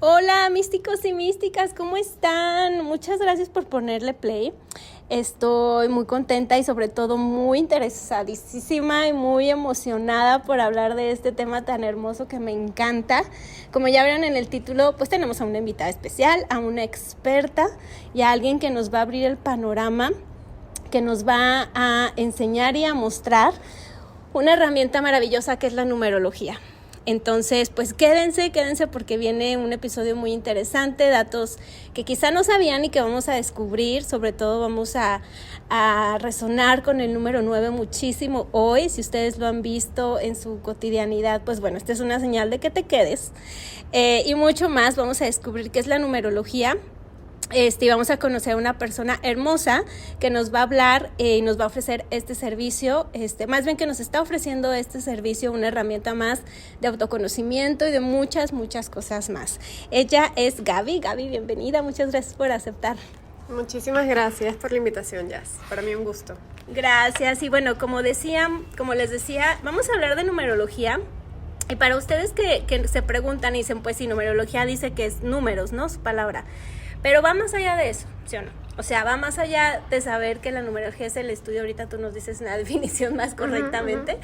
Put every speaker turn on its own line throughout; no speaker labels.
Hola, místicos y místicas, ¿cómo están? Muchas gracias por ponerle play. Estoy muy contenta y sobre todo muy interesadísima y muy emocionada por hablar de este tema tan hermoso que me encanta. Como ya vieron en el título, pues tenemos a una invitada especial, a una experta y a alguien que nos va a abrir el panorama, que nos va a enseñar y a mostrar una herramienta maravillosa que es la numerología. Entonces, pues quédense porque viene un episodio muy interesante, datos que quizá no sabían y que vamos a descubrir. Sobre todo vamos a resonar con el número 9 muchísimo hoy. Si ustedes lo han visto en su cotidianidad, pues bueno, esta es una señal de que te quedes. Y mucho más, vamos a descubrir qué es la numerología. Y vamos a conocer a una persona hermosa que nos va a hablar y nos va a ofrecer este servicio, más bien que nos está ofreciendo este servicio, una herramienta más de autoconocimiento y de muchas cosas más. Ella es Gaby. Gaby, bienvenida, muchas gracias por aceptar.
Muchísimas gracias por la invitación, Jazz. Para mí un gusto.
Gracias. Y bueno, como les decía, vamos a hablar de numerología. Y para ustedes que se preguntan y dicen, pues sí, numerología dice que es números, ¿no? Su palabra. Pero va más allá de eso, ¿sí o no? O sea, va más allá de saber que la numerología es el estudio, ahorita tú nos dices una definición más correctamente,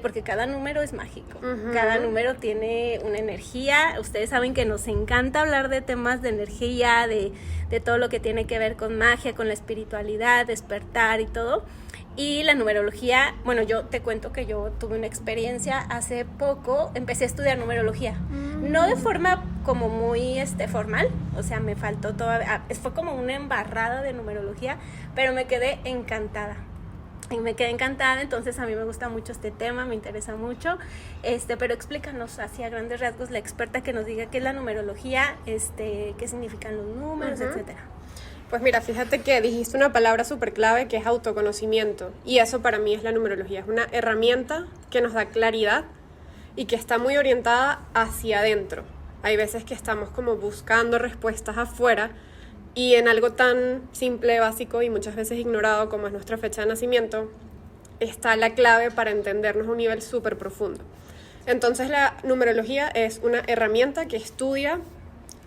porque cada número es mágico, cada número tiene una energía. Ustedes saben que nos encanta hablar de temas de energía, de todo lo que tiene que ver con magia, con la espiritualidad, despertar y todo. Y la numerología, bueno, yo te cuento que yo tuve una experiencia hace poco, empecé a estudiar numerología, no de forma como muy formal, o sea, me faltó todavía, fue como una embarrada de numerología, pero me quedé encantada. Entonces a mí me gusta mucho este tema, me interesa mucho, pero explícanos así a grandes rasgos, la experta que nos diga qué es la numerología, qué significan los números, etcétera.
Pues mira, fíjate que dijiste una palabra súper clave que es autoconocimiento, y eso para mí es la numerología, es una herramienta que nos da claridad y que está muy orientada hacia adentro. Hay veces que estamos como buscando respuestas afuera y en algo tan simple, básico y muchas veces ignorado como es nuestra fecha de nacimiento, está la clave para entendernos a un nivel súper profundo. Entonces la numerología es una herramienta que estudia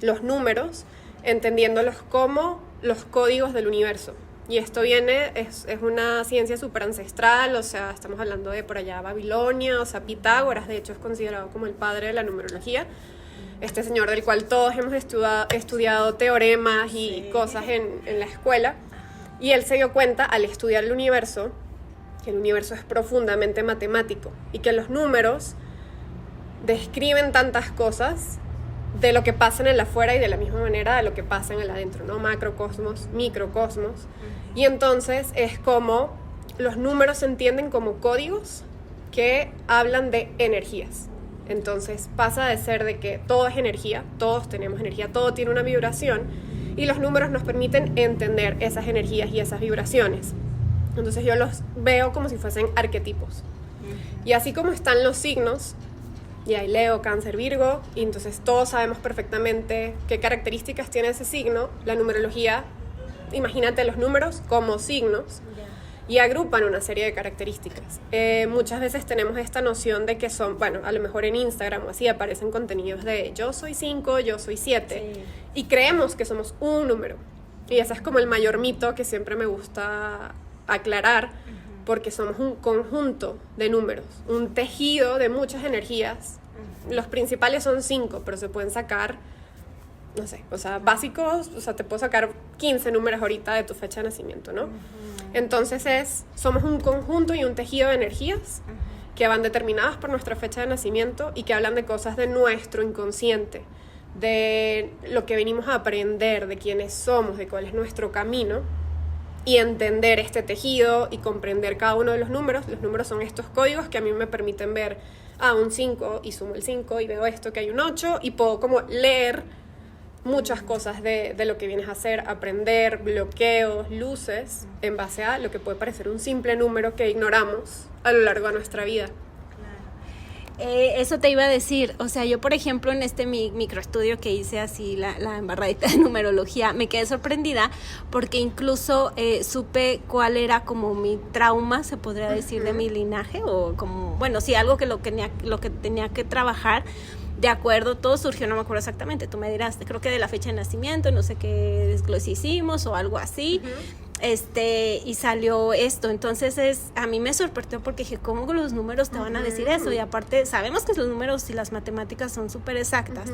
los números, entendiéndolos como los códigos del universo. Y esto es una ciencia súper ancestral, o sea, estamos hablando de por allá Babilonia, o sea, Pitágoras, de hecho, es considerado como el padre de la numerología. Este señor del cual todos hemos estudiado teoremas y cosas en la escuela. Y él se dio cuenta, al estudiar el universo, que el universo es profundamente matemático y que los números describen tantas cosas de lo que pasa en el afuera y de la misma manera de lo que pasa en el adentro, ¿no? Macrocosmos, microcosmos. Y entonces es como los números se entienden como códigos que hablan de energías. Entonces pasa de ser de que todo es energía, todos tenemos energía, todo tiene una vibración, y los números nos permiten entender esas energías y esas vibraciones. Entonces yo los veo como si fuesen arquetipos. Y así como están los signos, y hay Leo, Cáncer, Virgo, y entonces todos sabemos perfectamente qué características tiene ese signo. La numerología, imagínate los números como signos, y agrupan una serie de características. Muchas veces tenemos esta noción de que son, bueno, a lo mejor en Instagram o así aparecen contenidos de yo soy 5, yo soy 7, sí. Y creemos que somos un número. Y ese es como el mayor mito que siempre me gusta aclarar, porque somos un conjunto de números, un tejido de muchas energías. Los principales son 5, pero se pueden sacar, no sé, o sea, básicos, o sea, te puedo sacar 15 números ahorita de tu fecha de nacimiento, ¿no? Entonces somos un conjunto y un tejido de energías que van determinadas por nuestra fecha de nacimiento y que hablan de cosas de nuestro inconsciente, de lo que venimos a aprender, de quiénes somos, de cuál es nuestro camino. Y entender este tejido y comprender cada uno de los números. Los números son estos códigos que a mí me permiten ver un 5 y sumo el 5 y veo esto que hay un 8 y puedo como leer muchas cosas de lo que vienes a hacer, aprender bloqueos, luces, en base a lo que puede parecer un simple número que ignoramos a lo largo de nuestra vida.
Eso te iba a decir, o sea, yo por ejemplo en este microestudio que hice así, la embarradita de numerología, me quedé sorprendida porque incluso supe cuál era como mi trauma, se podría decir, de mi linaje, o como, bueno, sí, algo que lo que tenía que trabajar, de acuerdo, todo surgió, no me acuerdo exactamente, tú me dirás, creo que de la fecha de nacimiento, no sé qué desglose hicimos o algo así. Y salió esto. Entonces a mí me sorprendió porque dije, ¿cómo los números te van a decir eso? Y aparte sabemos que los números y las matemáticas son súper exactas.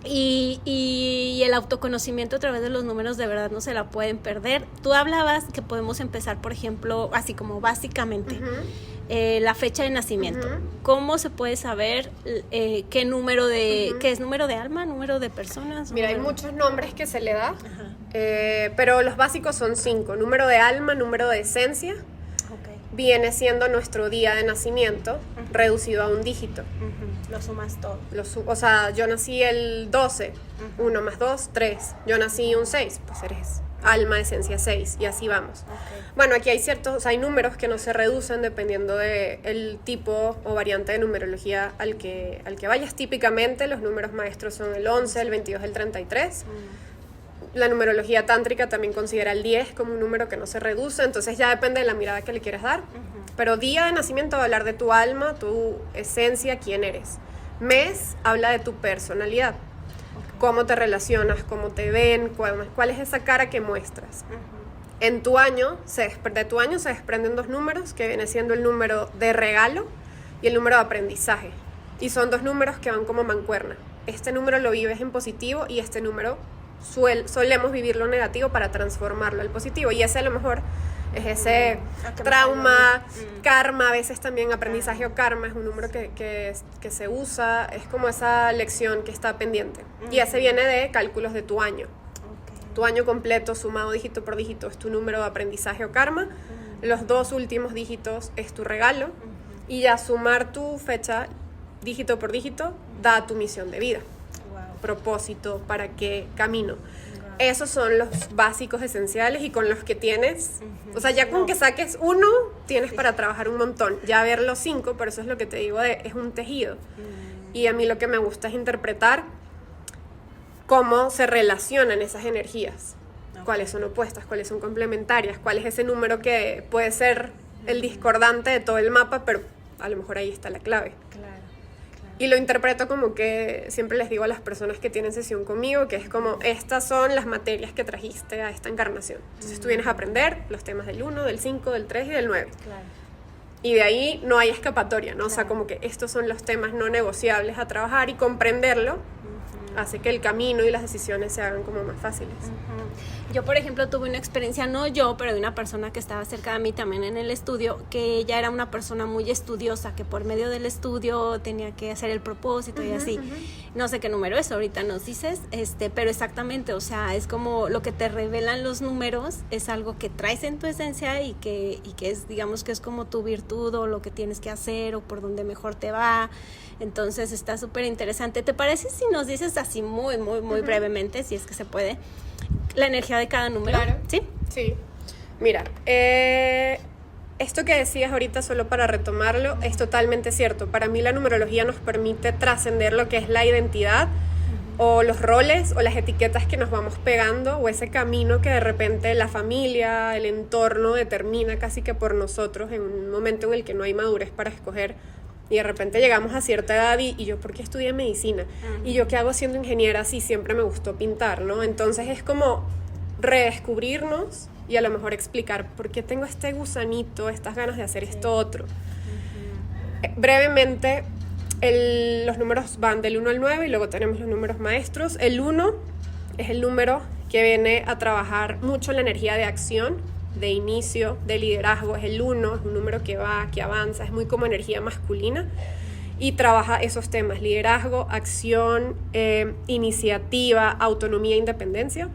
Y el autoconocimiento a través de los números de verdad no se la pueden perder. Tú hablabas que podemos empezar, por ejemplo, así como básicamente la fecha de nacimiento. ¿Cómo se puede saber qué número de qué es número de alma, número de personas?
Mira, hay muchos nombres que se le da, pero los básicos son 5. Número de alma, número de esencia. Viene siendo nuestro día de nacimiento reducido a un dígito.
Lo sumas todo.
O sea, yo nací el 12, 1 más 2, 3. Yo nací un 6, pues eres alma, esencia 6, y así vamos. Bueno, aquí hay números que no se reducen dependiendo del tipo o variante de numerología al que vayas. Típicamente los números maestros son el 11, el 22, el 33. La numerología tántrica también considera el 10 como un número que no se reduce, entonces ya depende de la mirada que le quieras dar. Pero día de nacimiento va a hablar de tu alma, tu esencia, quién eres. Mes habla de tu personalidad, cómo te relacionas, cómo te ven, cuál es esa cara que muestras. En tu año, de tu año se desprenden 2 números, que viene siendo el número de regalo y el número de aprendizaje. Y son 2 números que van como mancuerna. Este número lo vives en positivo y este número solemos vivirlo negativo para transformarlo al positivo, y ese a lo mejor es ese trauma, karma, a veces también aprendizaje o karma es un número que se usa, es como esa lección que está pendiente, y ese viene de cálculos de tu año. Tu año completo sumado dígito por dígito es tu número de aprendizaje o karma, los 2 últimos dígitos es tu regalo, y ya sumar tu fecha dígito por dígito da tu misión de vida. Propósito, para qué camino. Esos son los básicos esenciales y con los que tienes, o sea, ya con que saques 1 tienes para trabajar un montón. Ya ver los 5, pero eso es lo que te digo, es un tejido. Y a mí lo que me gusta es interpretar cómo se relacionan esas energías, cuáles son opuestas, cuáles son complementarias, cuál es ese número que puede ser el discordante de todo el mapa, pero a lo mejor ahí está la clave. Y lo interpreto como que siempre les digo a las personas que tienen sesión conmigo, que es como, estas son las materias que trajiste a esta encarnación. Entonces tú vienes a aprender los temas del 1, del 5, del 3 y del 9. Y de ahí no hay escapatoria, ¿no? O sea, como que estos son los temas no negociables a trabajar, y comprenderlo hace que el camino y las decisiones se hagan como más fáciles.
Yo, por ejemplo, tuve una experiencia, no yo, pero de una persona que estaba cerca de mí también en el estudio, que ella era una persona muy estudiosa, que por medio del estudio tenía que hacer el propósito y así. No sé qué número es, ahorita nos dices, pero exactamente, o sea, es como lo que te revelan los números, es algo que traes en tu esencia y que es, digamos, que es como tu virtud o lo que tienes que hacer o por donde mejor te va. Entonces está súper interesante. ¿Te parece si nos dices así muy, muy, muy brevemente, si es que se puede, la energía de cada número?
Claro.
¿Sí?
Sí. Mira, esto que decías ahorita, solo para retomarlo, es totalmente cierto. Para mí la numerología nos permite trascender lo que es la identidad o los roles o las etiquetas que nos vamos pegando, o ese camino que de repente la familia, el entorno determina casi que por nosotros en un momento en el que no hay madurez para escoger. Y de repente llegamos a cierta edad y yo, ¿por qué estudié medicina? Y yo, ¿qué hago siendo ingeniera si siempre me gustó pintar, ¿no? Entonces es como redescubrirnos y a lo mejor explicar por qué tengo este gusanito, estas ganas de hacer esto otro. Brevemente, los números van del 1 al 9 y luego tenemos los números maestros. El 1 es el número que viene a trabajar mucho la energía de acción, de inicio, de liderazgo. Es el 1, es un número que va, que avanza, es muy como energía masculina y trabaja esos temas: liderazgo, acción, iniciativa, autonomía, independencia.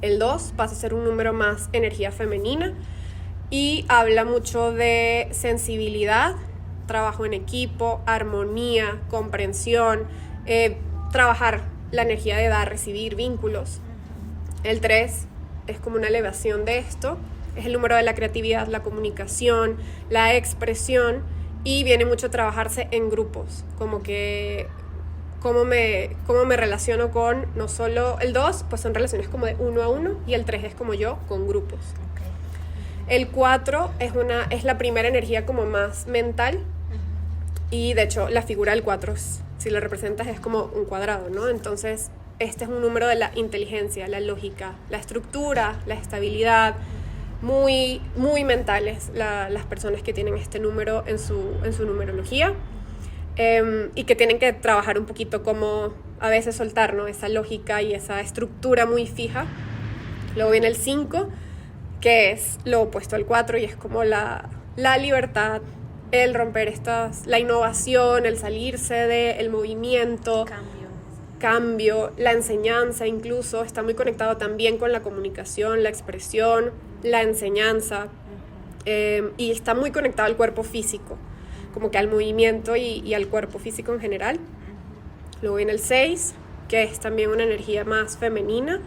El 2 pasa a ser un número más energía femenina y habla mucho de sensibilidad, trabajo en equipo, armonía, comprensión, trabajar la energía de dar, recibir, vínculos. El 3 es como una elevación de esto, es el número de la creatividad, la comunicación, la expresión, y viene mucho a trabajarse en grupos, como que cómo me relaciono con, no solo el 2, pues son relaciones como de 1 a 1, y el 3 es como yo, con grupos. El 4 es la primera energía como más mental, y de hecho la figura del 4 es si lo representas es como un cuadrado, ¿no? Entonces, este es un número de la inteligencia, la lógica, la estructura, la estabilidad, muy, muy mentales las personas que tienen este número en su numerología, y que tienen que trabajar un poquito como a veces soltar, ¿no? Esa lógica y esa estructura muy fija. Luego viene el 5, que es lo opuesto al 4 y es como la libertad, el romper la innovación, el salirse del movimiento, cambio, la enseñanza incluso, está muy conectado también con la comunicación, la expresión, la enseñanza, y está muy conectado al cuerpo físico, como que al movimiento y al cuerpo físico en general. Luego viene el 6, que es también una energía más femenina.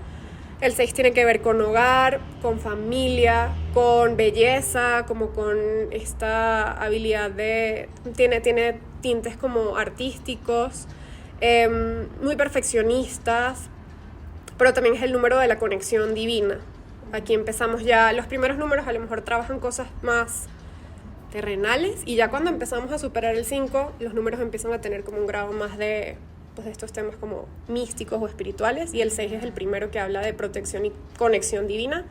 El 6 tiene que ver con hogar, con familia, con belleza, como con esta habilidad tiene tintes como artísticos, muy perfeccionistas, pero también es el número de la conexión divina. Aquí empezamos ya, los primeros números a lo mejor trabajan cosas más terrenales, y ya cuando empezamos a superar el 5, los números empiezan a tener como un grado más de estos temas como místicos o espirituales, y el 6 es el primero que habla de protección y conexión divina.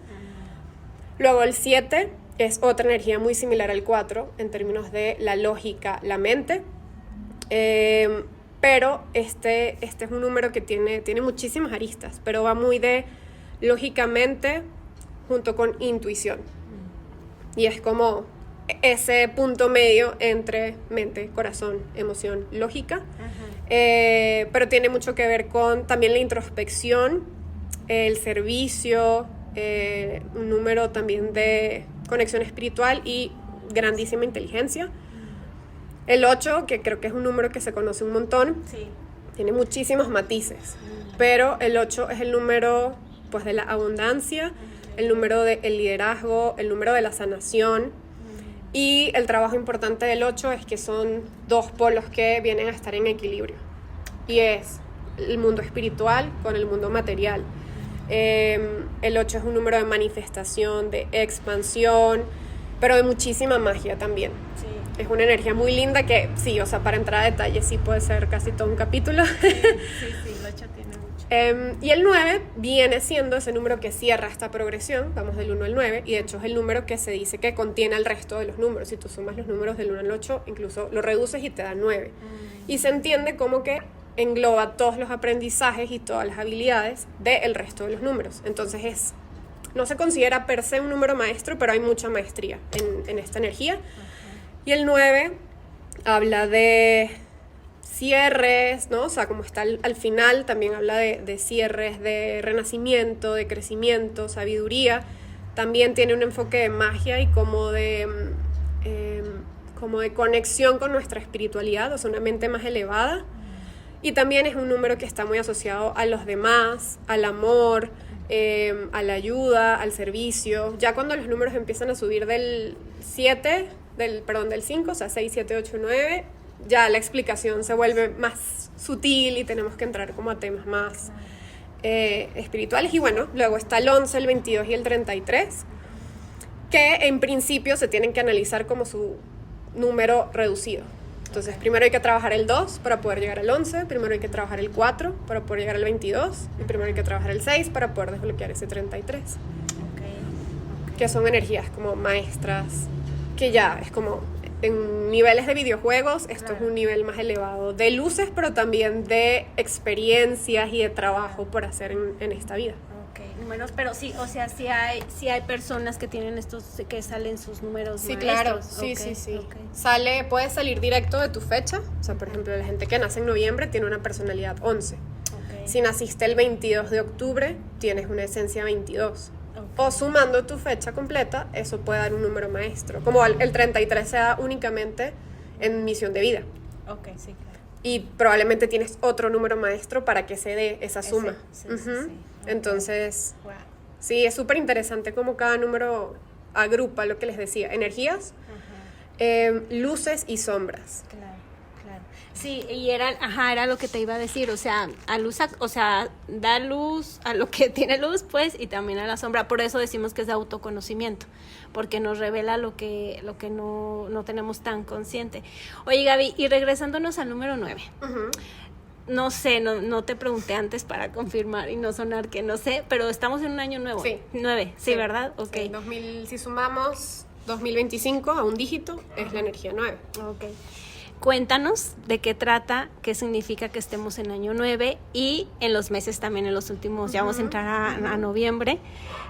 Luego el 7 es otra energía muy similar al 4 en términos de la lógica, la mente, pero este es un número que tiene muchísimas aristas, pero va muy de lógicamente junto con intuición, y es como ese punto medio entre mente, corazón, emoción, lógica. Pero tiene mucho que ver con también la introspección, el servicio, un número también de conexión espiritual y grandísima inteligencia. El 8, que creo que es un número que se conoce un montón, tiene muchísimos matices, pero el 8 es el número pues de la abundancia, el número del liderazgo, el número de la sanación. Y el trabajo importante del 8 es que son dos polos que vienen a estar en equilibrio, y es el mundo espiritual con el mundo material. El 8 es un número de manifestación, de expansión, pero de muchísima magia también. Es una energía muy linda que sí, o sea, para entrar a detalles sí puede ser casi todo un capítulo.
Sí, el 8 tiene mucho.
Y el 9 viene siendo ese número que cierra esta progresión, vamos del 1 al 9, y de hecho es el número que se dice que contiene el resto de los números. Si tú sumas los números del 1 al 8, incluso lo reduces y te da 9. Y se entiende como que engloba todos los aprendizajes y todas las habilidades del resto de los números. Entonces no se considera per se un número maestro, pero hay mucha maestría en esta energía. Y el 9 habla de cierres, ¿no? O sea, como está al final, también habla de cierres, de renacimiento, de crecimiento, sabiduría. También tiene un enfoque de magia y como de conexión con nuestra espiritualidad, o sea, una mente más elevada. Y también es un número que está muy asociado a los demás, al amor, a la ayuda, al servicio. Ya cuando los números empiezan a subir del 5, o sea, 6, 7, 8, 9, ya la explicación se vuelve más sutil y tenemos que entrar como a temas más espirituales. Y bueno, luego está el 11, el 22 y el 33, que en principio se tienen que analizar como su número reducido. Entonces, primero hay que trabajar el 2 para poder llegar al 11, primero hay que trabajar el 4 para poder llegar al 22, y primero hay que trabajar el 6 para poder desbloquear ese 33. Que son energías como maestras, que ya es como en niveles de videojuegos, esto es un nivel más elevado de luces, pero también de experiencias y de trabajo por hacer en esta vida.
Números, pero sí, o sea, sí hay personas que tienen estos, que salen sus números
sí,
maestros.
Claro, sí. Puede salir directo de tu fecha, o sea, por ejemplo, la gente que nace en noviembre tiene una personalidad 11. Si naciste el 22 de octubre, tienes una esencia 22. O sumando tu fecha completa, eso puede dar un número maestro. Como el 33 se da únicamente en misión de vida.
Sí, claro.
Y probablemente tienes otro número maestro para que se dé esa suma.
Sí.
Entonces,
wow.
Sí, es súper interesante cómo cada número agrupa lo que les decía, energías, luces y sombras.
Claro. Sí, y era lo que te iba a decir, o sea, da luz a lo que tiene luz, pues, y también a la sombra. Por eso decimos que es de autoconocimiento, porque nos revela lo que no tenemos tan consciente. Oye, Gaby, y regresándonos al número 9.
Ujú.
No sé, no te pregunté antes para confirmar y no sonar que no sé, pero estamos en un año nuevo.
Sí.
9, sí, ¿verdad? Ok.
Sí, si sumamos 2025 a un dígito, es la energía 9.
Ok. Cuéntanos de qué trata, qué significa que estemos en año 9 y en los meses también, en los últimos, ya vamos a entrar a noviembre,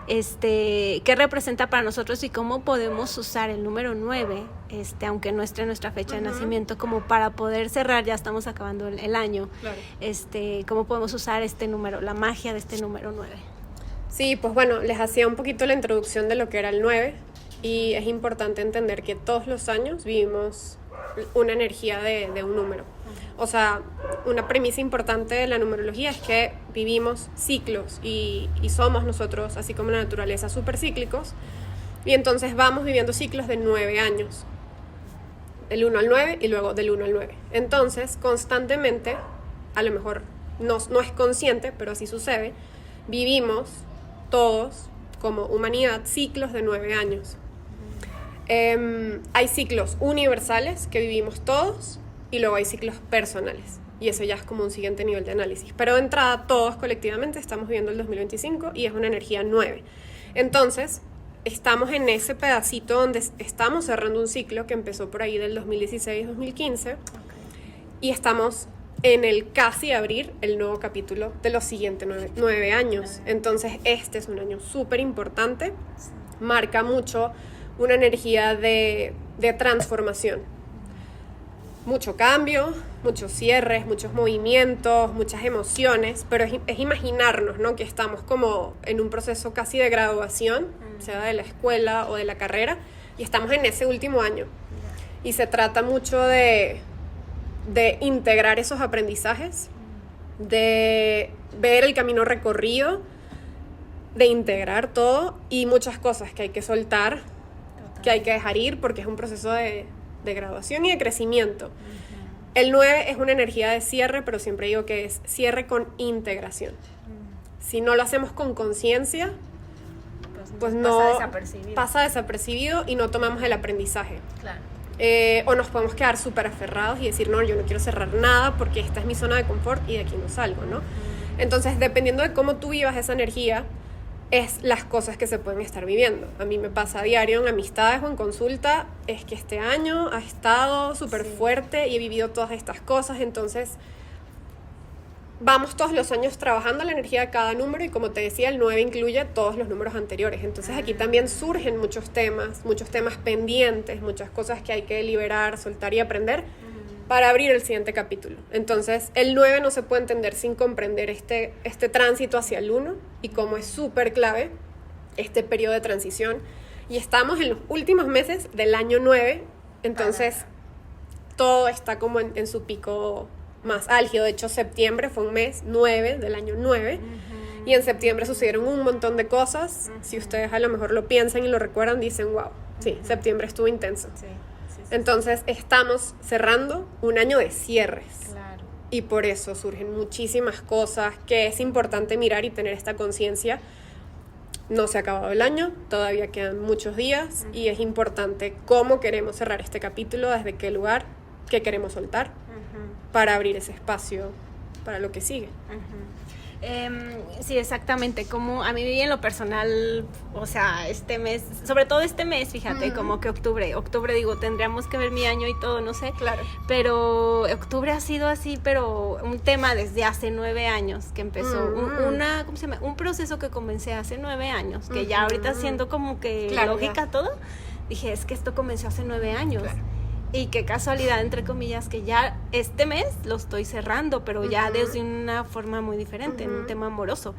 qué representa para nosotros y cómo podemos usar el número 9, aunque no esté nuestra fecha de nacimiento, como para poder cerrar, ya estamos acabando el año,
Claro.
Cómo podemos usar este número, la magia de este número 9.
Sí, pues bueno, les hacía un poquito la introducción de lo que era el 9 y es importante entender que todos los años vivimos una energía de un número. O sea, una premisa importante de la numerología es que vivimos ciclos y somos nosotros, así como la naturaleza, súper cíclicos, y entonces vamos viviendo ciclos de 9 años, del 1 al 9 y luego del 1 al 9. Entonces, constantemente, a lo mejor no es consciente, pero así sucede, vivimos todos como humanidad ciclos de 9 años. Hay ciclos universales que vivimos todos y luego hay ciclos personales y eso ya es como un siguiente nivel de análisis, pero de entrada todos colectivamente estamos viviendo el 2025 y es una energía 9. Entonces estamos en ese pedacito donde estamos cerrando un ciclo que empezó por ahí del 2016-2015 y estamos en el casi abrir el nuevo capítulo de los siguientes 9 años. Entonces este es un año súper importante, marca mucho una energía de transformación. Mucho cambio, muchos cierres, muchos movimientos, muchas emociones, pero es imaginarnos, ¿no?, que estamos como en un proceso casi de graduación, sea de la escuela o de la carrera, y estamos en ese último año. Y se trata mucho de integrar esos aprendizajes, de ver el camino recorrido, de integrar todo y muchas cosas que hay que soltar, que hay que dejar ir porque es un proceso de graduación y de crecimiento. El 9 es una energía de cierre, pero siempre digo que es cierre con integración. Si no lo hacemos con conciencia, pues no pasa desapercibido y no tomamos el aprendizaje.
Claro.
O nos podemos quedar súper aferrados y decir, no, yo no quiero cerrar nada porque esta es mi zona de confort y de aquí no salgo, ¿no? Entonces, dependiendo de cómo tú vivas esa energía, es las cosas que se pueden estar viviendo. A mí me pasa a diario en amistades o en consulta, es que este año ha estado súper fuerte y he vivido todas estas cosas, entonces vamos todos los años trabajando la energía de cada número y como te decía, el 9 incluye todos los números anteriores, entonces aquí también surgen muchos temas pendientes, muchas cosas que hay que liberar, soltar y aprender para abrir el siguiente capítulo. Entonces, el 9 no se puede entender sin comprender este tránsito hacia el 1 y cómo es súper clave este periodo de transición. Y estamos en los últimos meses del año 9, entonces todo está como en su pico más álgido. De hecho, septiembre fue un mes 9 del año 9 y en septiembre sucedieron un montón de cosas. Si ustedes a lo mejor lo piensan y lo recuerdan, dicen, wow, sí, septiembre estuvo intenso. Entonces estamos cerrando un año de cierres.
Claro.
Y por eso surgen muchísimas cosas que es importante mirar y tener esta conciencia. No se ha acabado el año, todavía quedan muchos días y es importante cómo queremos cerrar este capítulo, desde qué lugar, qué queremos soltar para abrir ese espacio para lo que sigue.
Sí, exactamente, como a mí en lo personal, o sea, este mes, sobre todo este mes, fíjate, como que octubre digo, tendríamos que ver mi año y todo, no sé,
Claro.
pero octubre ha sido así, pero un tema desde hace 9 años que empezó, ¿cómo se llama? Un proceso que comencé hace 9 años, que ya ahorita siendo como que
Claro,
lógica todo, dije, es que esto comenzó hace 9 años. Claro. Y qué casualidad, entre comillas, que ya este mes lo estoy cerrando, pero ya desde una forma muy diferente, en un tema amoroso.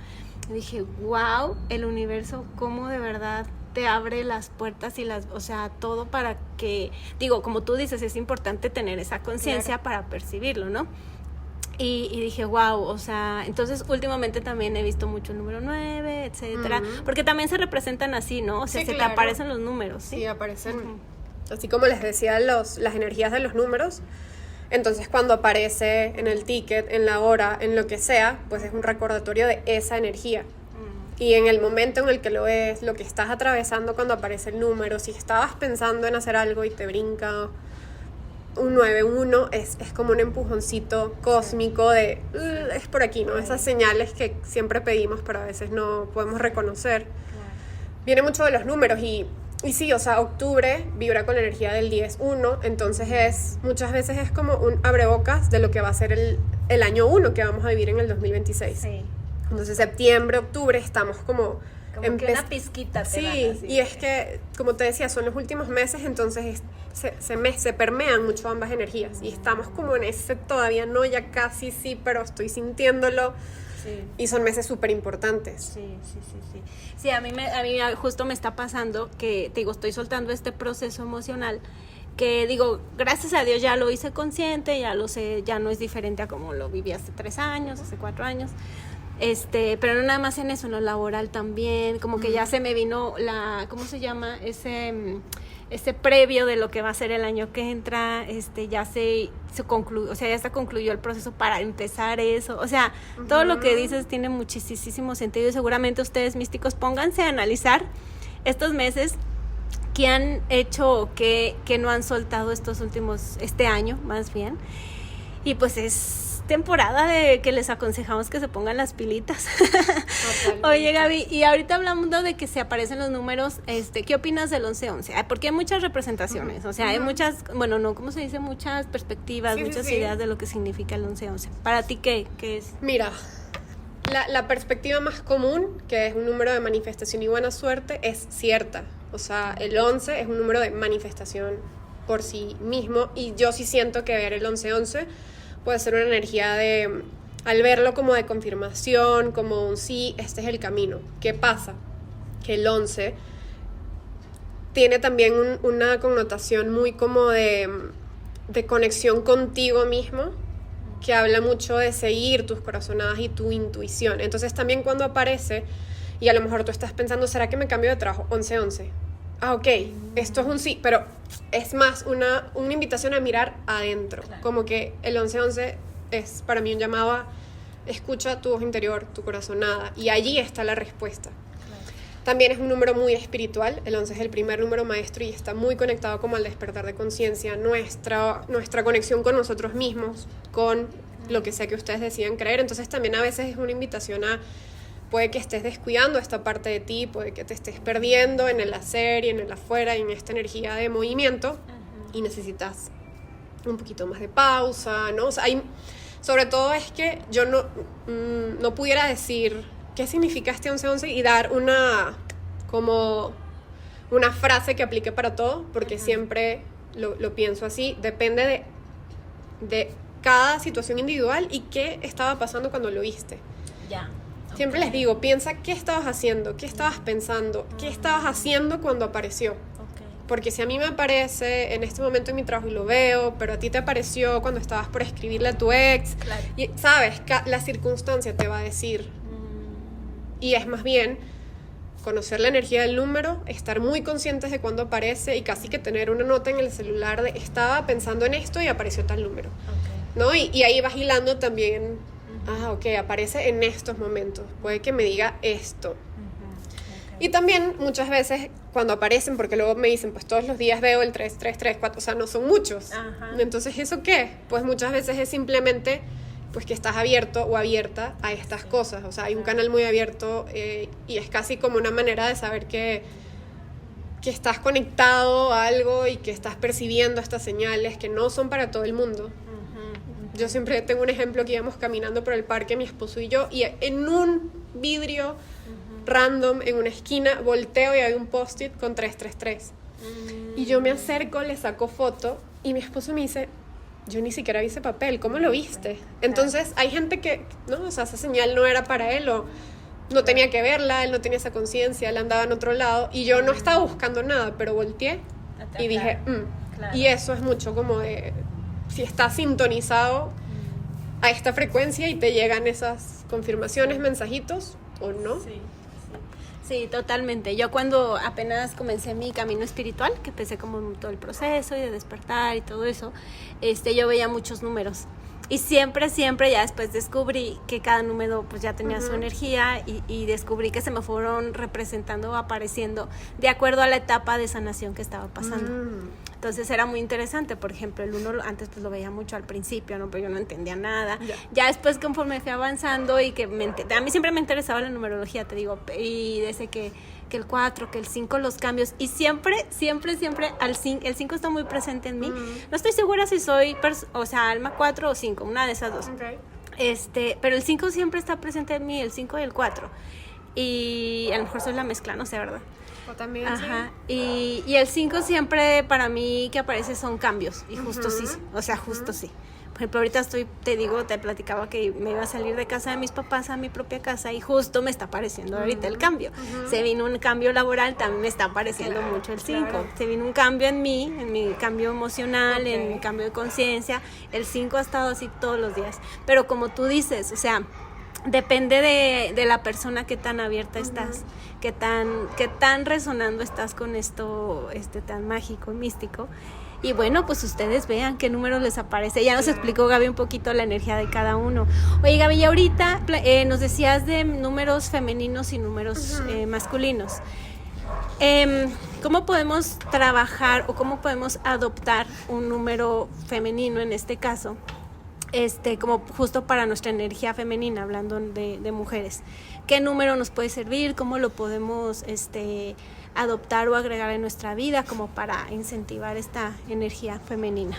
Y dije, wow, el universo, cómo de verdad te abre las puertas y o sea, todo para que, digo, como tú dices, es importante tener esa conciencia para percibirlo, ¿no? Y dije, wow, o sea, entonces últimamente también he visto mucho el número 9, etcétera, porque también se representan así, ¿no? O sea, se te aparecen los números, ¿sí?
Sí, aparecen. Así como les decía, las energías de los números, Entonces cuando aparece en el ticket, en la hora, en lo que sea, pues es un recordatorio de esa energía. Y en el momento en el que lo ves, lo que estás atravesando cuando aparece el número, si estabas pensando en hacer algo y te brinca un 9-1, es como un empujoncito cósmico de es por aquí, ¿no? Esas señales que siempre pedimos pero a veces no podemos reconocer. Viene mucho de los números y sí, o sea, octubre vibra con la energía del 10-1, entonces muchas veces es como un abrebocas de lo que va a ser el año 1 que vamos a vivir en el 2026.
Sí.
Entonces septiembre, octubre estamos como
que una pizquita te
sí,
dan así.
Y es que, como te decía, son los últimos meses, entonces se permean mucho ambas energías y estamos como en ese todavía no, ya casi sí, pero estoy sintiéndolo. Sí. Y son meses súper importantes.
Sí. Sí, a mí justo me está pasando que, te digo, estoy soltando este proceso emocional que digo, gracias a Dios ya lo hice consciente, ya lo sé, ya no es diferente a como lo viví hace 3 años, hace 4 años. Pero no nada más en eso, en lo laboral también, como que ya se me vino ¿cómo se llama? Ese previo de lo que va a ser el año que entra, ya se concluyó, o sea, ya se concluyó el proceso para empezar eso, o sea, todo lo que dices tiene muchísimo sentido y seguramente ustedes místicos pónganse a analizar estos meses que han hecho, que no han soltado este año más bien, y pues es temporada de que les aconsejamos que se pongan las pilitas. Oye, Gaby, y ahorita hablando de que se aparecen los números, ¿qué opinas del 11-11? Porque hay muchas representaciones, o sea, hay muchas, bueno, no, ¿cómo se dice? Muchas perspectivas, muchas ideas de lo que significa el 11-11. ¿Para ti qué es?
Mira, la perspectiva más común, que es un número de manifestación y buena suerte, es cierta. O sea, el 11 es un número de manifestación por sí mismo y yo sí siento que ver el 11-11 puede ser una energía de, al verlo como de confirmación, como un sí, este es el camino. ¿Qué pasa? Que el 11 tiene también una connotación muy como de conexión contigo mismo, que habla mucho de seguir tus corazonadas y tu intuición. Entonces también cuando aparece, y a lo mejor tú estás pensando, ¿será que me cambio de trabajo? 11-11. Ah, ok, esto es un sí, pero es más una invitación a mirar adentro. Claro. Como que el 11-11 es para mí un llamado a escucha tu voz interior, tu corazonada, y allí está la respuesta. Claro. También es un número muy espiritual, el 11 es el primer número maestro y está muy conectado como al despertar de conciencia, nuestra conexión con nosotros mismos, con lo que sea que ustedes decidan creer. Entonces también a veces es una invitación a puede que estés descuidando esta parte de ti, puede que te estés perdiendo en el hacer y en el afuera y en esta energía de movimiento y necesitas un poquito más de pausa, ¿no? O sea, sobre todo es que yo no pudiera decir qué significa este 11-11 y dar una frase que aplique para todo, porque siempre lo pienso así, depende de cada situación individual y qué estaba pasando cuando lo viste.
Ya.
Siempre les digo, piensa qué estabas haciendo, qué estabas pensando, qué estabas haciendo cuando apareció. Porque si a mí me aparece en este momento en mi trabajo y lo veo, pero a ti te apareció cuando estabas por escribirle a tu ex, claro. Y sabes, la circunstancia te va a decir. Y es más bien conocer la energía del número, estar muy conscientes de cuándo aparece y casi que tener una nota en el celular de estaba pensando en esto y apareció tal número. ¿No? Y ahí vas hilando también. Ok, aparece en estos momentos, puede que me diga esto. Y también muchas veces cuando aparecen, porque luego me dicen, pues todos los días veo el 3, 3, 3, 4, o sea, no son muchos. Entonces, ¿eso qué? Pues muchas veces es simplemente pues que estás abierto o abierta a estas cosas. O sea, hay un canal muy abierto y es casi como una manera de saber que estás conectado a algo y que estás percibiendo estas señales que no son para todo el mundo. Yo siempre tengo un ejemplo que íbamos caminando por el parque, mi esposo y yo, y en un vidrio random, en una esquina, volteo y hay un post-it con 333. Y yo me acerco, le saco foto, y mi esposo me dice, yo ni siquiera vi ese papel, ¿cómo lo viste? Entonces, hay gente que, no, o sea, esa señal no era para él, o no tenía que verla, él no tenía esa conciencia, él andaba en otro lado, y yo no estaba buscando nada, pero volteé y dije, Y eso es mucho como de... si estás sintonizado a esta frecuencia y te llegan esas confirmaciones, mensajitos o no.
Sí, totalmente. Yo cuando apenas comencé mi camino espiritual, que empecé como en todo el proceso y de despertar y todo eso, yo veía muchos números. Y siempre ya después descubrí que cada número pues ya tenía su energía y descubrí que se me fueron representando o apareciendo de acuerdo a la etapa de sanación que estaba pasando. Entonces era muy interesante. Por ejemplo, el 1 antes pues lo veía mucho al principio, ¿no? Pero yo no entendía nada. Ya después conforme fui avanzando y que a mí siempre me interesaba la numerología, te digo, y desde que el 4, que el 5, los cambios, y siempre el 5 está muy presente en mí. No estoy segura si soy, alma 4 o 5, una de esas dos. Okay. Pero el 5 siempre está presente en mí, el 5 y el 4. Y a lo mejor soy la mezcla, no sé, ¿verdad?
O también,
ajá, sí. Y el 5 siempre para mí que aparece son cambios, y justo sí, o sea, justo sí. Por ejemplo, ahorita te platicaba que me iba a salir de casa de mis papás a mi propia casa y justo me está apareciendo ahorita el cambio. Se vino un cambio laboral, también me está apareciendo mucho el 5. Claro. Se vino un cambio en mi cambio emocional, en mi cambio de conciencia. El 5 ha estado así todos los días. Pero como tú dices, o sea, depende de la persona qué tan abierta estás, qué tan resonando estás con esto tan mágico, místico. Y bueno, pues ustedes vean qué número les aparece. Ya nos explicó Gaby un poquito la energía de cada uno. Oye, Gaby, y ahorita nos decías de números femeninos y números masculinos. ¿Cómo podemos trabajar o cómo podemos adoptar un número femenino en este caso? Como justo para nuestra energía femenina, hablando de mujeres. ¿Qué número nos puede servir? ¿Cómo lo podemos adoptar o agregar en nuestra vida como para incentivar esta energía femenina?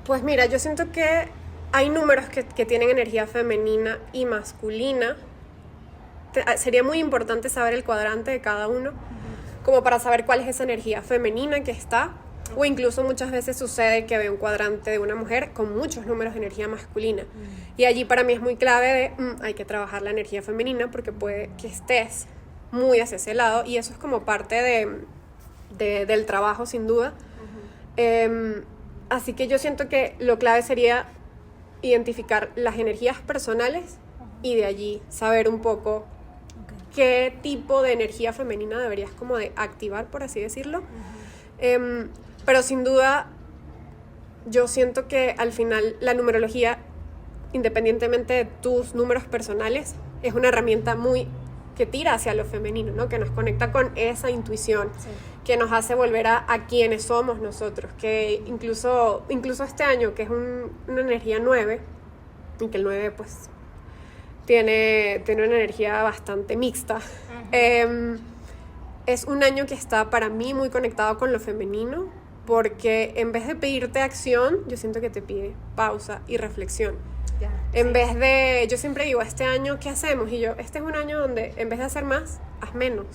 Pues mira, yo siento que hay números que tienen energía femenina y masculina. Sería muy importante saber el cuadrante de cada uno, como para saber cuál es esa energía femenina que está. O incluso muchas veces sucede que veo un cuadrante de una mujer con muchos números de energía masculina. Y allí para mí es muy clave hay que trabajar la energía femenina porque puede que estés muy hacia ese lado y eso es como parte del trabajo sin duda. Así que yo siento que lo clave sería identificar las energías personales y de allí saber un poco qué tipo de energía femenina deberías como de activar, por así decirlo. Pero sin duda yo siento que al final la numerología, independientemente de tus números personales, es una herramienta muy que tira hacia lo femenino, ¿no? Que nos conecta con esa intuición, que nos hace volver a quienes somos nosotros, que incluso este año, que es una energía 9, y que el 9 pues tiene una energía bastante mixta, es un año que está para mí muy conectado con lo femenino, porque en vez de pedirte acción, yo siento que te pide pausa y reflexión. En vez de, yo siempre digo, este año, ¿qué hacemos? Y este es un año donde en vez de hacer más, haz menos.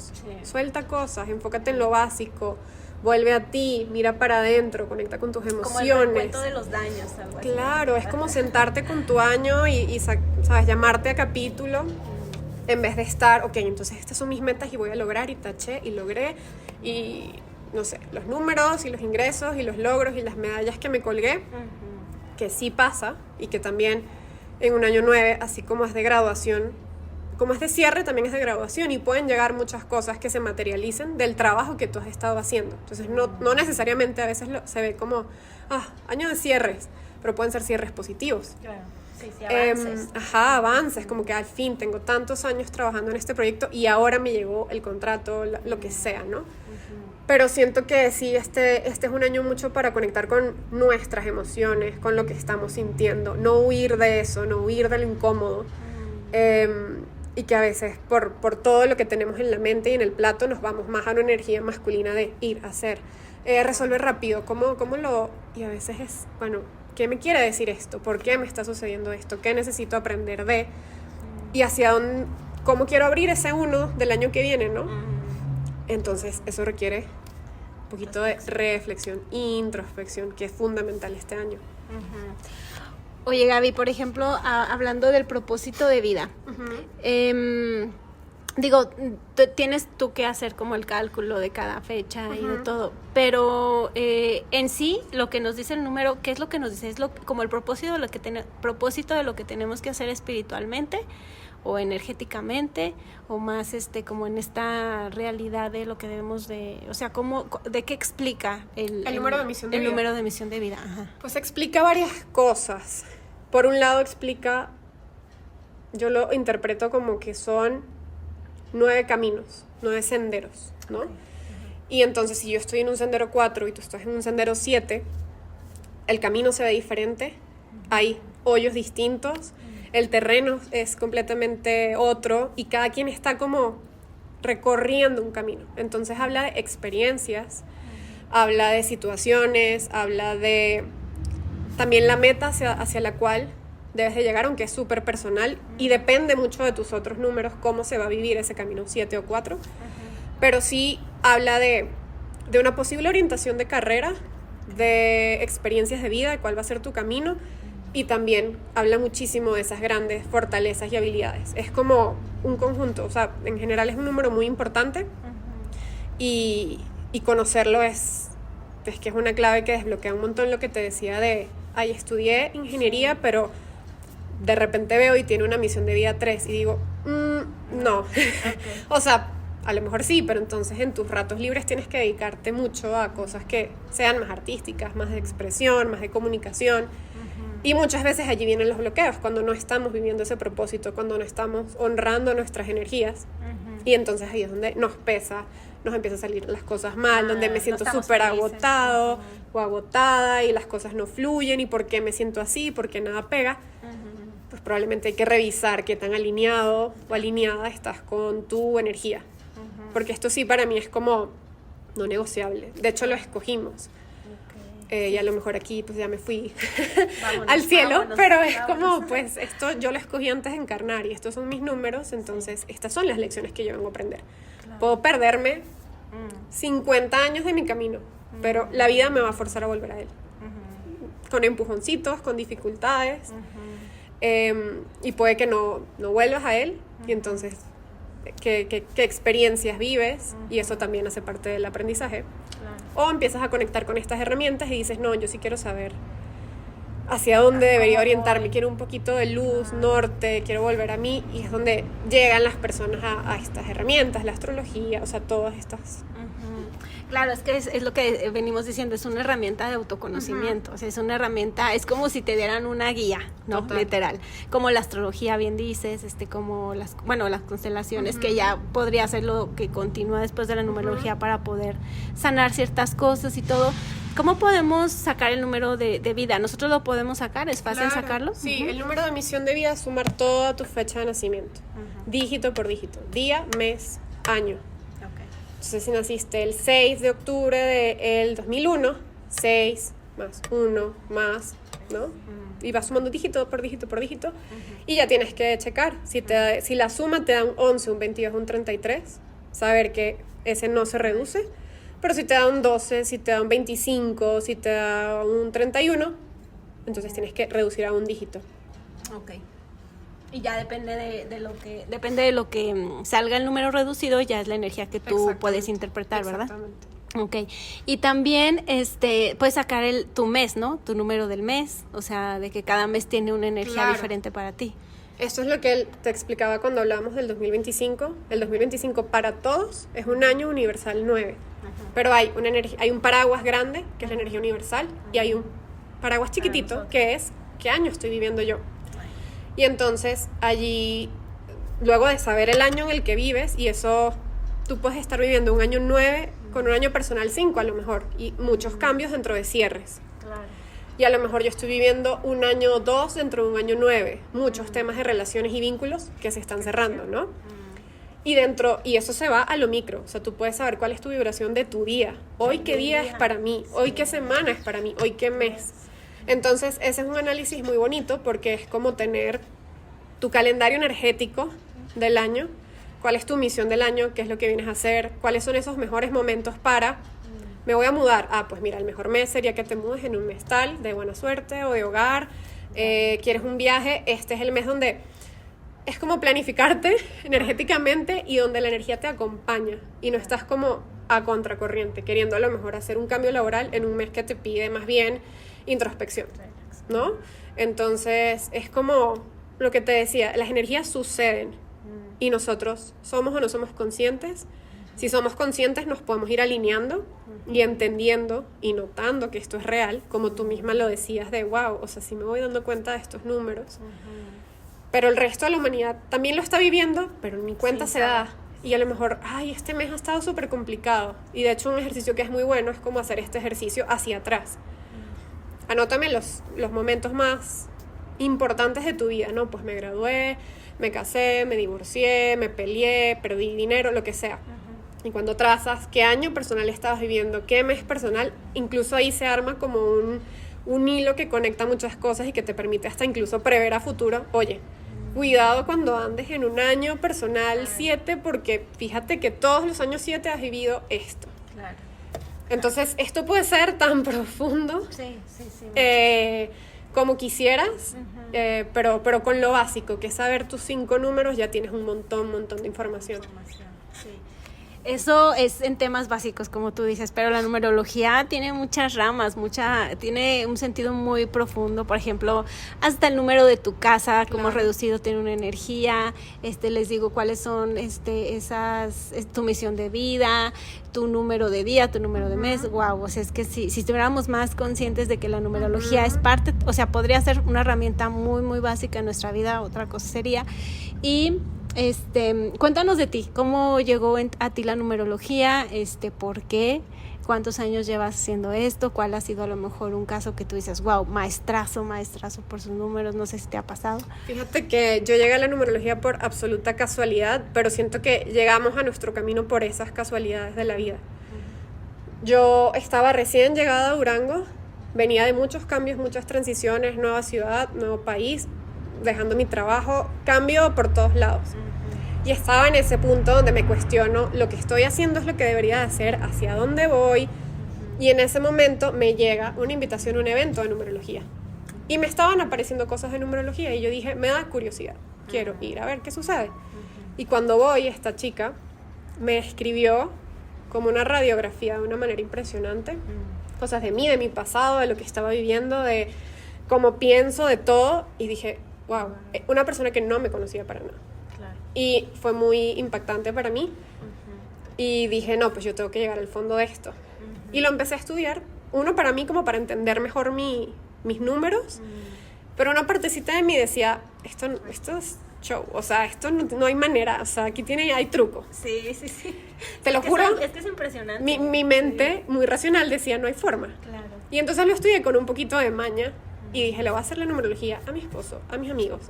Suelta cosas, enfócate en lo básico, vuelve a ti, mira para adentro, conecta con tus emociones.
Como el recuento de los daños, algo así.
Claro, es como sentarte con tu año y ¿sabes? Llamarte a capítulo, en vez de estar, ok, entonces estas son mis metas y voy a lograr, y taché, y logré, y no sé, los números, y los ingresos, y los logros, y las medallas que me colgué, que sí pasa, y que también en un año 9, así como es de graduación, como es de cierre, también es de graduación, y pueden llegar muchas cosas que se materialicen del trabajo que tú has estado haciendo. Entonces no necesariamente a veces se ve como, año de cierres, pero pueden ser cierres positivos.
Claro. Sí, avances.
Avances, como que al fin tengo tantos años trabajando en este proyecto y ahora me llegó el contrato, lo que sea, ¿no? Pero siento que sí, este es un año mucho para conectar con nuestras emociones, con lo que estamos sintiendo, no huir de eso, no huir de lo incómodo. Y que a veces por todo lo que tenemos en la mente y en el plato nos vamos más a una energía masculina de ir, hacer, resolver rápido, y a veces es, bueno, ¿qué me quiere decir esto? ¿Por qué me está sucediendo esto? ¿Qué necesito aprender de? Y hacia dónde, ¿cómo quiero abrir ese 1 del año que viene, no? Entonces eso requiere un poquito de reflexión, introspección, que es fundamental este año.
Oye, Gaby, por ejemplo, hablando del propósito de vida, digo, tienes tú que hacer como el cálculo de cada fecha y de todo, pero en sí lo que nos dice el número, ¿qué es lo que nos dice? Es como el propósito de lo que tenemos que hacer espiritualmente o energéticamente, o más como en esta realidad de lo que debemos de, o sea, de qué explica el
número de misión de vida.
El número de misión de vida. Ajá.
Pues explica varias cosas. Por un lado explica, yo lo interpreto como que son 9 caminos, 9 senderos, ¿no? Okay. Y entonces si yo estoy en un sendero 4 y tú estás en un sendero 7, el camino se ve diferente, hay hoyos distintos, el terreno es completamente otro y cada quien está como recorriendo un camino. Entonces habla de experiencias, habla de situaciones, habla de también la meta hacia la cual debes de llegar, aunque es súper personal y depende mucho de tus otros números cómo se va a vivir ese camino, 7 o 4. Pero sí habla de una posible orientación de carrera, de experiencias de vida, de cuál va a ser tu camino. Y también habla muchísimo de esas grandes fortalezas y habilidades. Es como un conjunto, o sea, en general es un número muy importante y conocerlo es que es una clave que desbloquea un montón lo que te decía de, estudié ingeniería, pero de repente veo y tiene una misión de vida 3 y digo, no. Okay. O sea, a lo mejor sí, pero entonces en tus ratos libres tienes que dedicarte mucho a cosas que sean más artísticas, más de expresión, más de comunicación. Y muchas veces allí vienen los bloqueos, cuando no estamos viviendo ese propósito, cuando no estamos honrando nuestras energías. Y entonces ahí es donde nos pesa, nos empieza a salir las cosas mal, donde me siento súper agotado o agotada y las cosas no fluyen y por qué me siento así, por qué nada pega. Pues probablemente hay que revisar qué tan alineado o alineada estás con tu energía. Porque esto sí para mí es como no negociable. De hecho lo escogimos. Y a lo mejor aquí pues ya me fui al cielo, pero es como pues esto yo lo escogí antes de encarnar y estos son mis números, entonces estas son las lecciones que yo vengo a aprender. Claro. Puedo perderme 50 años de mi camino, pero la vida me va a forzar a volver a él. Con empujoncitos, con dificultades, y puede que no vuelvas a él, y entonces qué experiencias vives, y eso también hace parte del aprendizaje. O empiezas a conectar con estas herramientas y dices, no, yo sí quiero saber hacia dónde debería orientarme, quiero un poquito de luz, norte, quiero volver a mí, y es donde llegan las personas a estas herramientas, la astrología, o sea, todas estas.
Claro, es que es lo que venimos diciendo, es una herramienta de autoconocimiento, o sea, es una herramienta, es como si te dieran una guía, ¿no? Total. Literal, como la astrología, bien dices, como las constelaciones, que ya podría ser lo que continúa después de la numerología para poder sanar ciertas cosas y todo. ¿Cómo podemos sacar el número de vida? ¿Nosotros lo podemos sacar? ¿Es fácil sacarlo?
Sí, el número de misión de vida es sumar toda tu fecha de nacimiento, dígito por dígito, día, mes, año. Entonces, si naciste el 6 de octubre del 2001, 6 más 1 más, ¿no? Y vas sumando dígito por dígito por dígito. Y ya tienes que checar. Si la suma te da un 11, un 22, un 33, saber que ese no se reduce. Pero si te da un 12, si te da un 25, si te da un 31, entonces tienes que reducir a un dígito.
Ok. Y ya depende de lo que salga el número reducido, ya es la energía que tú puedes interpretar, ¿verdad?
Exactamente.
Okay. Y también puedes sacar tu mes, ¿no? Tu número del mes, o sea, de que cada mes tiene una energía diferente para ti.
Esto es lo que él te explicaba cuando hablábamos del 2025. El 2025 para todos es un año universal 9. Pero hay un paraguas grande, que es la energía universal, y hay un paraguas chiquitito, que es ¿qué año estoy viviendo yo? Y entonces allí, luego de saber el año en el que vives, y eso, tú puedes estar viviendo un año 9 con un año personal 5 a lo mejor, y muchos cambios dentro de cierres. Claro. Y a lo mejor yo estoy viviendo un año 2 dentro de un año 9, muchos temas de relaciones y vínculos que se están cerrando, ¿no? Y eso se va a lo micro, o sea, tú puedes saber cuál es tu vibración de tu día. Hoy qué día es para mí, hoy qué semana es para mí, hoy qué mes. Entonces, ese es un análisis muy bonito porque es como tener tu calendario energético del año, cuál es tu misión del año, qué es lo que vienes a hacer, cuáles son esos mejores momentos me voy a mudar. Pues mira, el mejor mes sería que te mudes en un mes tal, de buena suerte o de hogar, quieres un viaje, este es el mes donde es como planificarte energéticamente y donde la energía te acompaña y no estás como a contracorriente, queriendo a lo mejor hacer un cambio laboral en un mes que te pide más bien introspección, ¿no? Entonces es como lo que te decía, las energías suceden y nosotros somos o no somos conscientes. Si somos conscientes nos podemos ir alineando y entendiendo y notando que esto es real, como tú misma lo decías de wow, o sea, sí me voy dando cuenta de estos números. Pero el resto de la humanidad también lo está viviendo, pero ni cuenta se da. Y a lo mejor, ay, este mes ha estado súper complicado. Y de hecho un ejercicio que es muy bueno es como hacer este ejercicio hacia atrás. Anótame los momentos más importantes de tu vida, ¿no? Pues me gradué, me casé, me divorcié, me peleé, perdí dinero, lo que sea. Y cuando trazas qué año personal estabas viviendo, qué mes personal, incluso ahí se arma como un hilo que conecta muchas cosas y que te permite hasta incluso prever a futuro. Oye, cuidado cuando andes en un año personal 7, porque fíjate que todos los años 7 has vivido esto.
Claro.
Entonces, esto puede ser tan profundo como quisieras, pero con lo básico, que es saber tus 5 números, ya tienes un montón de información.
Sí. Eso es en temas básicos, como tú dices, pero la numerología tiene muchas ramas, tiene un sentido muy profundo. Por ejemplo, hasta el número de tu casa, como reducido, tiene una energía. Les digo cuáles son tu misión de vida, tu número de día, tu número de mes. Wow, o sea, es que si estuviéramos más conscientes de que la numerología es parte, o sea, podría ser una herramienta muy, muy básica en nuestra vida, otra cosa sería. Y cuéntanos de ti, ¿cómo llegó a ti la numerología? ¿Por qué? ¿Cuántos años llevas haciendo esto? ¿Cuál ha sido a lo mejor un caso que tú dices, wow, maestrazo por sus números? No sé si te ha pasado.
Fíjate que yo llegué a la numerología por absoluta casualidad, pero siento que llegamos a nuestro camino por esas casualidades de la vida. Yo estaba recién llegada a Durango, venía de muchos cambios, muchas transiciones, nueva ciudad, nuevo país, dejando mi trabajo, cambio por todos lados. Y estaba en ese punto donde me cuestiono, lo que estoy haciendo es lo que debería de hacer, hacia dónde voy. Y en ese momento me llega una invitación a un evento de numerología. Y me estaban apareciendo cosas de numerología y yo dije, me da curiosidad, quiero ir a ver qué sucede. Y cuando voy, esta chica me escribió como una radiografía de una manera impresionante, cosas de mí, de mi pasado, de lo que estaba viviendo, de cómo pienso, de todo. Y dije, wow, una persona que no me conocía para nada. Claro. Y fue muy impactante para mí. Y dije, no, pues yo tengo que llegar al fondo de esto. Y lo empecé a estudiar. Uno, para mí, como para entender mejor mis números. Pero una partecita de mí decía, esto es show. O sea, esto no hay manera. O sea, aquí hay truco.
Sí.
Te lo juro.
Es que es impresionante.
Mi mente, muy racional, decía, no hay forma.
Claro.
Y entonces lo estudié con un poquito de maña. Y dije, le voy a hacer la numerología a mi esposo, a mis amigos.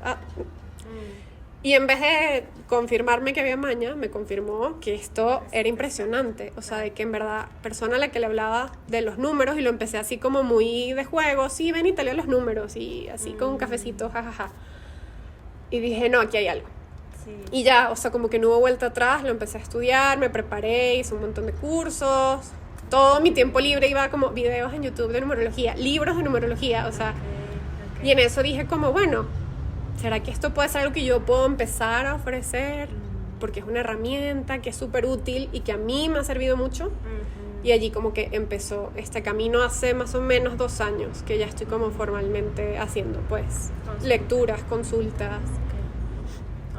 Y en vez de confirmarme que había maña, me confirmó que esto era impresionante. O sea, de que en verdad, persona a la que le hablaba de los números, y lo empecé así como muy de juego, sí, ven y te leo los números, y así con un cafecito, jajaja. Y dije, no, aquí hay algo. Sí. Y ya, o sea, como que no hubo vuelta atrás, lo empecé a estudiar, me preparé, hice un montón de cursos. Todo mi tiempo libre iba como videos en YouTube de numerología, libros de numerología, o sea. Okay. Y en eso dije como, bueno, ¿será que esto puede ser algo que yo puedo empezar a ofrecer? Porque es una herramienta que es súper útil y que a mí me ha servido mucho. Y allí como que empezó este camino hace más o menos 2 años, que ya estoy como formalmente haciendo, pues, lecturas, consultas.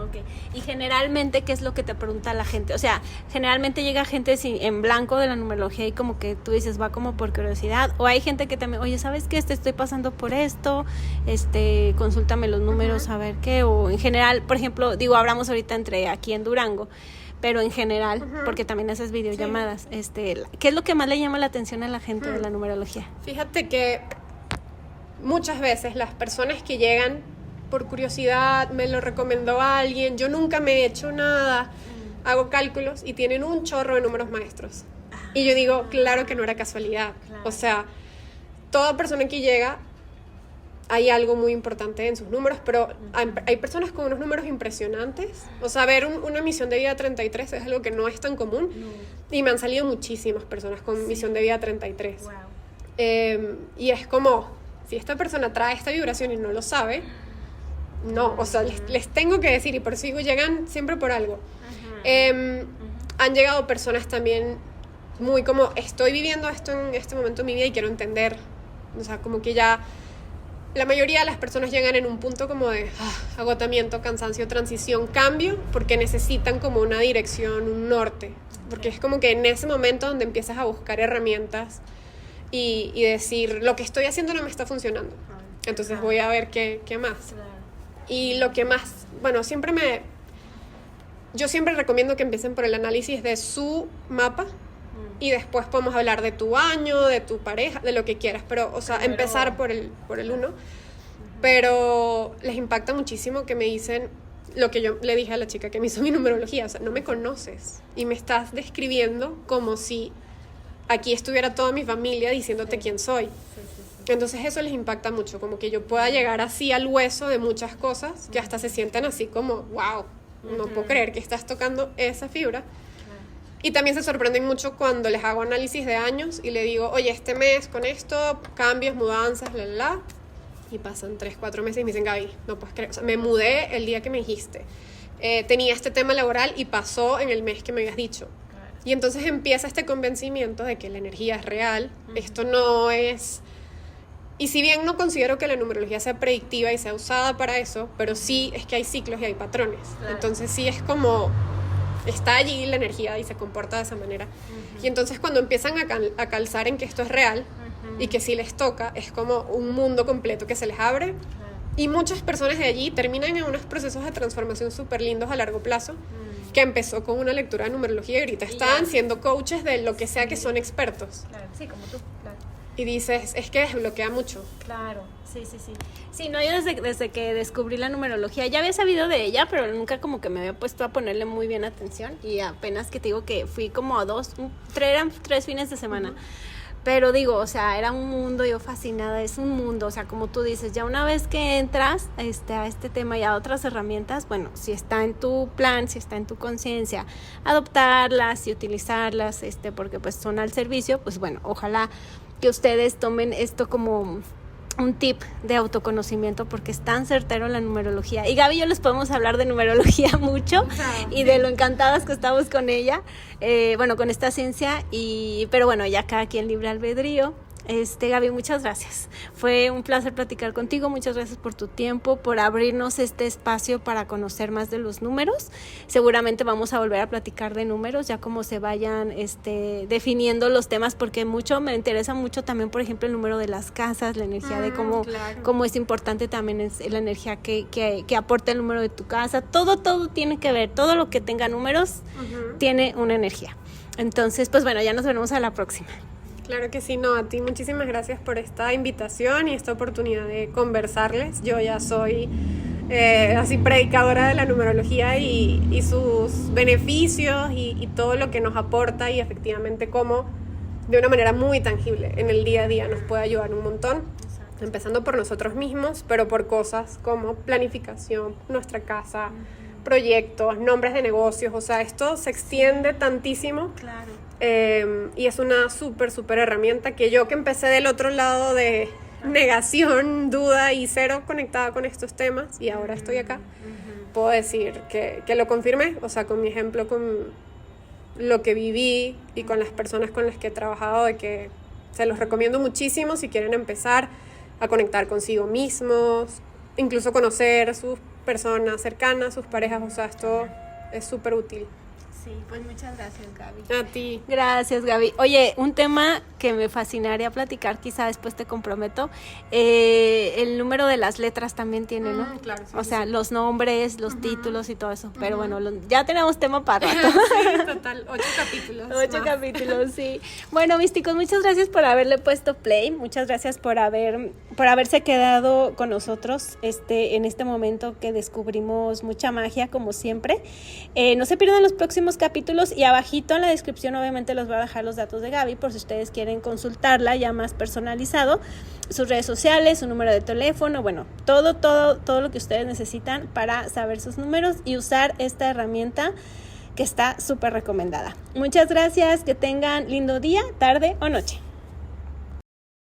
Okay. Y generalmente, ¿qué es lo que te pregunta la gente? O sea, generalmente llega gente en blanco de la numerología y como que tú dices, va como por curiosidad. O hay gente que también, oye, ¿sabes qué? Estoy pasando por esto, consúltame los números, a ver qué. O en general, por ejemplo, hablamos ahorita entre aquí en Durango, pero en general, porque también haces videollamadas, ¿qué es lo que más le llama la atención a la gente de la numerología?
Fíjate que muchas veces las personas que llegan por curiosidad, me lo recomendó alguien, yo nunca me he hecho nada, hago cálculos y tienen un chorro de números maestros. Y yo digo, claro que no era casualidad. Claro. O sea, toda persona que llega, hay algo muy importante en sus números, pero hay personas con unos números impresionantes. O sea, ver una misión de vida 33 es algo que no es tan común. No. Y me han salido muchísimas personas con misión de vida 33. Wow. Y es como, si esta persona trae esta vibración y no lo sabe, no, o sea, les tengo que decir, y por eso digo, llegan siempre por algo. Han llegado personas también muy como, estoy viviendo esto en este momento de mi vida y quiero entender, o sea, como que ya la mayoría de las personas llegan en un punto como de agotamiento, cansancio, transición, cambio, porque necesitan como una dirección, un norte, porque es como que en ese momento donde empiezas a buscar herramientas y decir, lo que estoy haciendo no me está funcionando, entonces voy a ver qué más. Y lo que más, bueno, yo siempre recomiendo que empiecen por el análisis de su mapa y después podemos hablar de tu año, de tu pareja, de lo que quieras, pero, o sea, empezar por el uno. Pero les impacta muchísimo que me dicen lo que yo le dije a la chica que me hizo mi numerología, o sea, no me conoces y me estás describiendo como si aquí estuviera toda mi familia diciéndote quién soy. Entonces eso les impacta mucho, como que yo pueda llegar así al hueso de muchas cosas que hasta se sienten así como, wow, no puedo creer que estás tocando esa fibra. Y también se sorprenden mucho cuando les hago análisis de años y le digo, oye, este mes con esto, cambios, mudanzas, y pasan 3-4 meses y me dicen, Gaby, no puedes creer, o sea, me mudé el día que me dijiste, tenía este tema laboral y pasó en el mes que me habías dicho. Y entonces empieza este convencimiento de que la energía es real, esto no es... Y si bien no considero que la numerología sea predictiva y sea usada para eso, pero sí es que hay ciclos y hay patrones. Entonces sí es como, está allí la energía y se comporta de esa manera. Y entonces cuando empiezan a calzar en que esto es real y que si les toca, es como un mundo completo que se les abre. Y muchas personas de allí terminan en unos procesos de transformación súper lindos a largo plazo, que empezó con una lectura de numerología y ahorita están siendo coaches de lo que sea que son expertos.
Claro, sí, como tú, claro.
Y dices, es que desbloquea mucho.
Claro, sí.
Sí, no, yo desde que descubrí la numerología ya había sabido de ella, pero nunca como que me había puesto a ponerle muy bien atención. Y apenas que te digo que fui como a eran 3 fines de semana. Pero digo, o sea, era un mundo, yo fascinada, es un mundo, o sea, como tú dices, ya una vez que entras a este tema y a otras herramientas, bueno, si está en tu plan, si está en tu conciencia, adoptarlas y utilizarlas, porque pues son al servicio, pues bueno, ojalá que ustedes tomen esto como un tip de autoconocimiento porque es tan certero la numerología. Y Gaby y yo les podemos hablar de numerología mucho y de lo encantadas que estamos con ella, con esta ciencia, pero bueno, ya cada quien libre albedrío. Gaby, muchas gracias. Fue un placer platicar contigo. Muchas gracias por tu tiempo, por abrirnos este espacio para conocer más de los números. Seguramente vamos a volver a platicar de números ya como se vayan definiendo los temas, porque me interesa mucho también, por ejemplo, el número de las casas, la energía de cómo es importante también es la energía que aporta el número de tu casa. Todo tiene que ver, todo lo que tenga números tiene una energía. Entonces, pues bueno, ya nos veremos a la próxima.
Claro que sí, no, a ti muchísimas gracias por esta invitación y esta oportunidad de conversarles. Yo ya soy así predicadora de la numerología y sus beneficios y todo lo que nos aporta y efectivamente cómo de una manera muy tangible en el día a día nos puede ayudar un montón. Exacto. Empezando por nosotros mismos, pero por cosas como planificación, nuestra casa, proyectos, nombres de negocios, o sea, esto se extiende tantísimo.
Claro.
Y es una súper herramienta que yo, que empecé del otro lado de negación, duda y cero conectada con estos temas y ahora estoy acá, puedo decir que lo confirmé, o sea, con mi ejemplo, con lo que viví y con las personas con las que he trabajado, de que se los recomiendo muchísimo si quieren empezar a conectar consigo mismos, incluso conocer a sus personas cercanas, sus parejas, o sea, esto es súper útil.
Sí, pues muchas gracias, Gaby.
A ti.
Gracias, Gaby. Oye, un tema que me fascinaría platicar, quizá después te comprometo, el número de las letras también tiene, ¿no?
Claro, sí,
o sea, los nombres, los títulos y todo eso. Pero bueno, ya tenemos tema para rato.
Sí, total, 8 capítulos.
8 capítulos, sí. Bueno, místicos, muchas gracias por haberle puesto play. Muchas gracias por haberse quedado con nosotros en este momento que descubrimos mucha magia, como siempre. No se pierdan los próximos capítulos y abajito en la descripción obviamente los voy a dejar los datos de Gaby por si ustedes quieren consultarla ya más personalizado, sus redes sociales, su número de teléfono, bueno, todo lo que ustedes necesitan para saber sus números y usar esta herramienta que está súper recomendada. Muchas gracias, que tengan lindo día, tarde o noche.